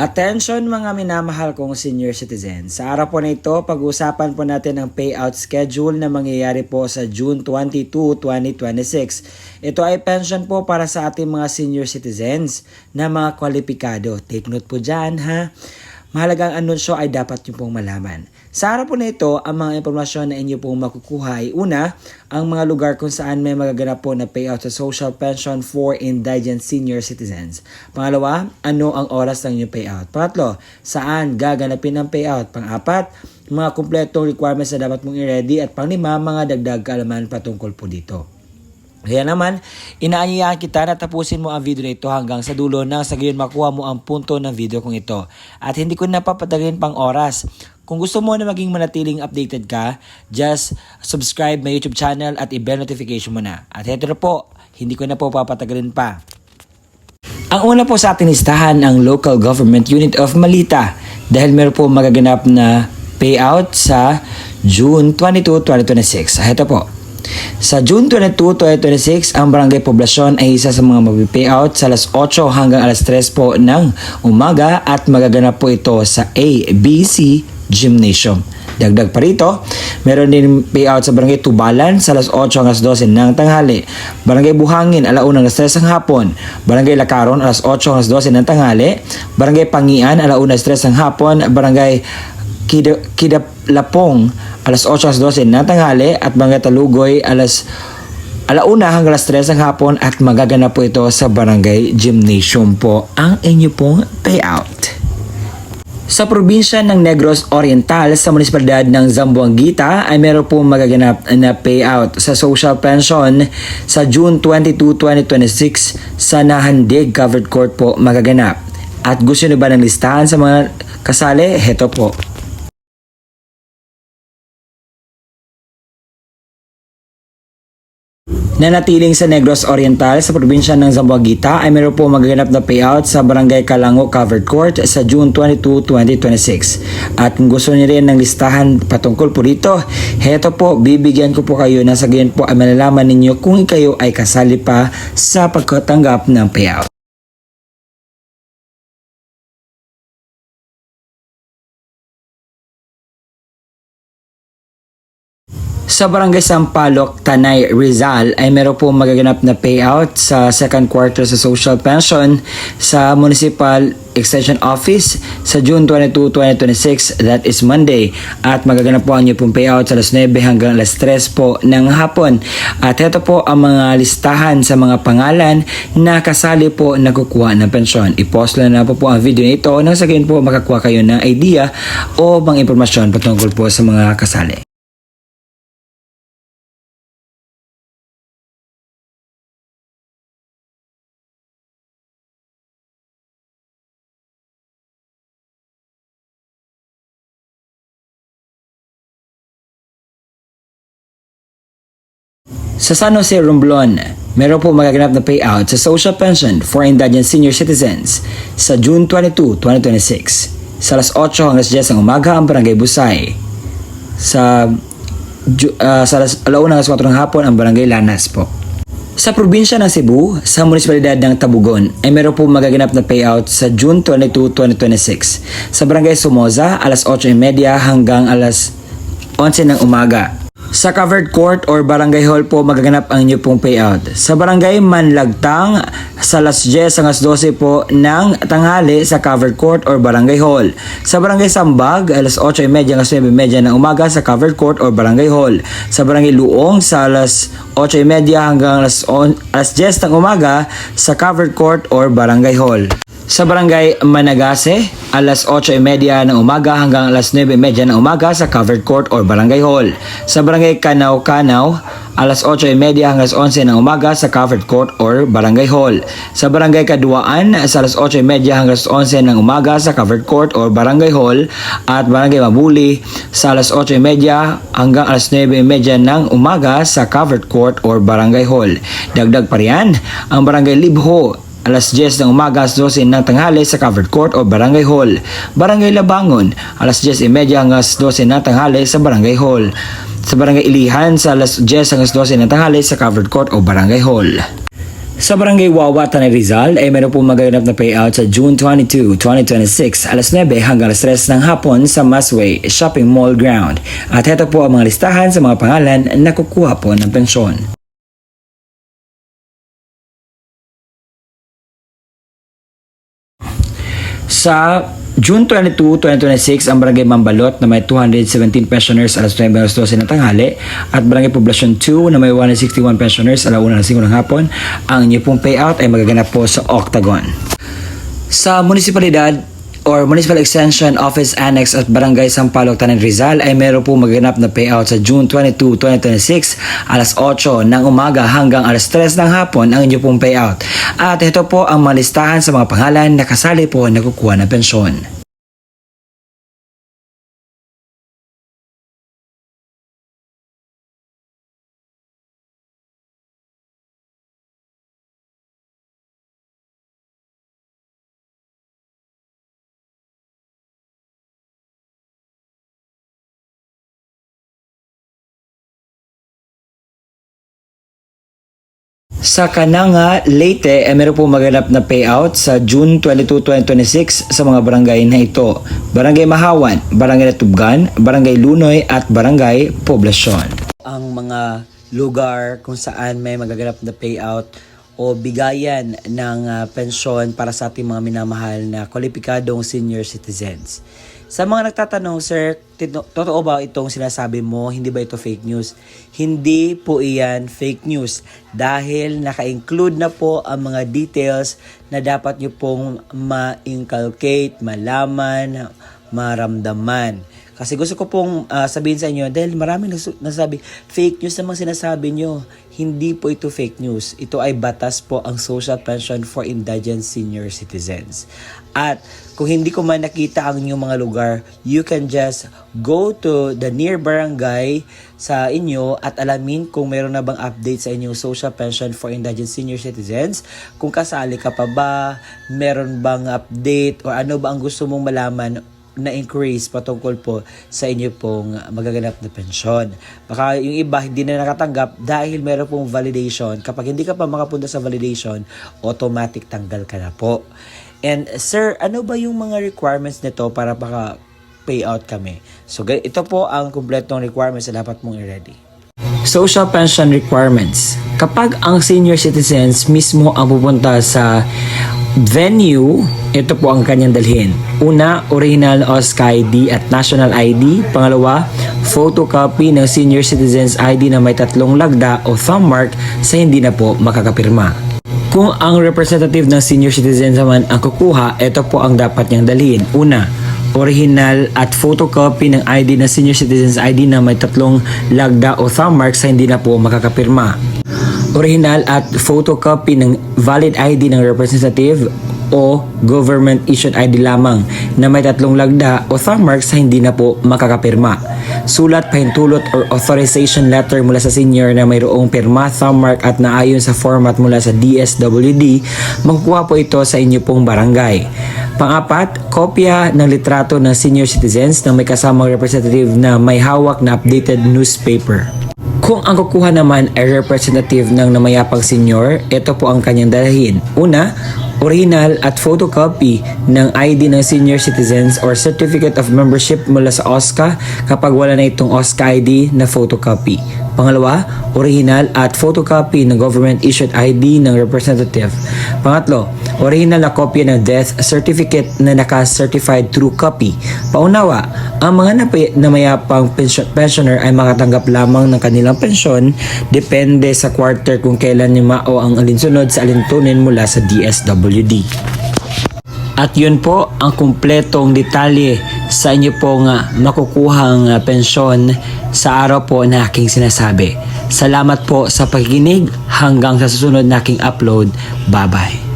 Attention mga minamahal kong senior citizen. Sa araw po na ito, pag-uusapan po natin ang payout schedule na mangyayari po sa June 22, 2026. Ito ay pension po para sa ating mga senior citizens na mga kwalipikado. Take note po dyan ha. Mahalagang anunsyo ay dapat nyo pong malaman. Sa araw po na ito, ang mga impormasyon na inyo pong makukuha ay una, ang mga lugar kung saan may magaganap po na payout sa social pension for indigent senior citizens. Pangalawa, ano ang oras ng inyong payout. Pangatlo, saan gaganapin ang payout. Pang-apat, mga kumpletong requirements na dapat mong i-ready. At pang-lima, mga dagdag kaalaman patungkol po dito. Kaya naman, inaanyayahan kita na tapusin mo ang video na ito hanggang sa dulo nang sa gayon makuha mo ang punto ng video kong ito. At hindi ko napapatagalin pang oras. Kung gusto mo na maging manatiling updated ka, just subscribe my YouTube channel at i-bell notification mo na. At ito na po, hindi ko na po papatagalin pa. Ang una po sa ating listahan ang Local Government Unit of Malita dahil meron po magaganap na payout sa June 22, 2026. Ito po. Sa June 22, 2026, ang Barangay Poblasyon ay isa sa mga mag-payout sa alas 8 hanggang alas 3 po ng umaga at magaganap po ito sa ABC Gymnasium. Dagdag pa rito, meron din payout sa Barangay Tubalan sa alas 8 hanggang alas 12 ng tanghali. Barangay Buhangin, alauna hanggang alas 3 ng hapon. Barangay Lakaron, alas 8 hanggang alas 12 ng tanghali. Barangay Pangian, alauna alas 3 ng hapon. Barangay Kidapong, alas 8 hanggang 12 ng tanghali at Barangay Talugoy alauna hanggang alas 3 ng hapon at magaganap po ito sa Barangay Gymnasium po ang inyo pong payout. Sa probinsya ng Negros Oriental sa munisipalidad ng Zamboanguita ay meron po magaganap na payout sa social pension sa June 22, 2026 sa Nahandig Covered Court po magaganap. At gusto nyo ba ng listahan sa mga kasali? Heto po. Nanatiling sa Negros Oriental sa probinsya ng Zamboanguita ay meron po magaganap na payout sa Barangay Calango Covered Court sa June 22, 2026. At kung gusto niyo rin ng listahan patungkol po dito, heto po, bibigyan ko po kayo na sa gayon po ay malalaman ninyo kung kayo ay kasali pa sa pagkatanggap ng payout. Sa Barangay Sampaloc, Tanay, Rizal ay meron po magaganap na payout sa second quarter sa social pension sa Municipal Extension Office sa June 22, 2026, that is Monday. At magaganap po ang inyo pong payout sa alas 9 hanggang alas 3 po ng hapon. At ito po ang mga listahan sa mga pangalan na kasali po na kukuha ng pensyon. I-post lang na po ang video na ito nang sa gayon po makakuha kayo ng idea o mga impormasyon patungkol po sa mga kasali. Sa San Jose, Romblon, meron po magaganap na payout sa social pension for indigent senior citizens sa June 22, 2026. Sa alas 8 hanggang alas 10 ng umaga ang Barangay Busay. Sa alauna hanggang 4 ng hapon ang Barangay Lanas po. Sa probinsya ng Cebu, sa munisipalidad ng Tabugon, ay meron po magaganap na payout sa June 22, 2026. Sa Barangay Somoza, alas 8:30 hanggang alas 11 ng umaga. Sa covered court or barangay hall po magaganap ang inyo pong payout. Sa barangay Manlagtang sa alas 10 hanggang 12 po ng tanghali sa covered court or barangay hall. Sa barangay Sambag alas 8:30 hanggang 9:30 ng umaga sa covered court or barangay hall. Sa barangay Luong sa alas 8:30 hanggang alas 10 ng umaga sa covered court or barangay hall. Sa barangay Managase, alas 8:30 ng umaga hanggang alas 9:30 ng umaga sa covered court or barangay hall. Sa barangay Kanaw-Kanaw, alas 8:30 hanggang alas 11 ng umaga sa covered court or barangay hall. Sa barangay Kaduaan, sa alas 8:30 hanggang alas 11 ng umaga sa covered court or barangay hall. At barangay Mabuli, sa alas 8:30 hanggang alas 9:30 ng umaga sa covered court or barangay hall. Dagdag pa riyan, ang barangay Libho, alas 10 ng umaga, alas 12 ng tanghali sa covered court o barangay hall. Barangay Labangon, alas 10:30 hanggang alas 12 ng tanghali sa barangay hall. Sa barangay Ilihan, sa alas 10 hanggang alas 12 ng tanghali sa covered court o barangay hall. Sa Barangay Wawa, Tanay Rizal ay meron po magaganap na payout sa June 22, 2026, alas 9 hanggang alas 3 ng hapon sa Masway Shopping Mall Ground. At ito po ang mga listahan sa mga pangalan na kukuha po ng pensyon. Sa June 22, 2026, ang Barangay Mambalot na may 217 pensioners alas 9 hanggang alas 12 ng tanghali at Barangay Poblacion 2 na may 161 pensioners alas 1 hanggang 5 ng hapon, ang inyo pong payout ay magaganap po sa Octagon. Sa munisipalidad or Municipal Extension Office Annex at Barangay Sampaloc, Tanay Rizal ay meron po magaganap na payout sa June 22, 2026 alas 8 ng umaga hanggang alas 3 ng hapon ang inyo pong payout. At ito po ang mga listahan sa mga pangalan na kasali po na kukuha ng pensyon. Sa Kananga, Leyte, meron po maganap na payout sa June 22, 2026 sa mga barangay na ito: Barangay Mahawan, Barangay Natubgan, Barangay Lunoy at Barangay Poblacion. Ang mga lugar kung saan may magaganap na payout o bigayan ng pensyon para sa ating mga minamahal na kwalipikadong senior citizens. Sa mga nagtatanong, sir, totoo ba itong sinasabi mo? Hindi ba ito fake news? Hindi po iyan fake news dahil naka-include na po ang mga details na dapat nyo pong ma-inculcate, malaman, maramdaman. Kasi gusto ko pong sabihin sa inyo, dahil maraming nasabi, fake news namang sinasabi nyo. Hindi po ito fake news. Ito ay batas po ang Social Pension for Indigent Senior Citizens. At kung hindi ko man nakita ang inyong mga lugar, you can just go to the near barangay sa inyo at alamin kung meron na bang update sa inyong Social Pension for Indigent Senior Citizens. Kung kasali ka pa ba, meron bang update o ano ba ang gusto mong malaman na increase patungkol po sa inyo pong magaganap na pensyon. Baka yung iba hindi na nakatanggap dahil meron pong validation. Kapag hindi ka pa makapunta sa validation, automatic tanggal ka na po. And sir, ano ba yung mga requirements nito para baka payout kami? So ito po ang kumpletong requirements na dapat mong i-ready. Social pension requirements. Kapag ang senior citizens mismo ang pupunta sa venue, ito po ang kanyang dalhin. Una, original OSCA ID at national ID. Pangalawa, photocopy ng senior citizens ID na may 3 lagda o thumb mark sa hindi na po makakapirma. Kung ang representative ng senior citizens naman ang kukuha, ito po ang dapat niyang dalhin. Una, original at photocopy ng ID ng senior citizens ID na may 3 lagda o thumb mark sa hindi na po makakapirma. Original at photocopy ng valid ID ng representative o government issued ID lamang na may 3 lagda o thumb mark sa hindi na po makakapirma. Sulat, pahintulot or authorization letter mula sa senior na mayroong pirma, thumb mark at naayon sa format mula sa DSWD, makukuha po ito sa inyo pong barangay. Pang-apat, kopya ng litrato ng senior citizens na may kasamang representative na may hawak na updated newspaper. Kung ang kukuha naman ay representative ng namayapang senior, ito po ang kanyang dalhin. Una, original at photocopy ng ID ng senior citizens or certificate of membership mula sa OSCA kapag wala na itong OSCA ID na photocopy. Pangalawa, original at photocopy ng government issued ID ng representative. Pangatlo, original na kopya ng death certificate na naka-certified true copy. Paunawa, ang mga namayapang pensioner ay makatanggap lamang ng kanilang pensyon depende sa quarter kung kailan o ang alinsunod sa alintunin mula sa DSWD. At yun po ang kumpletong detalye sa inyo pong makukuhang pensyon sa araw po na aking sinasabi. Salamat po sa pakikinig. Hanggang sa susunod na aking upload. Bye-bye.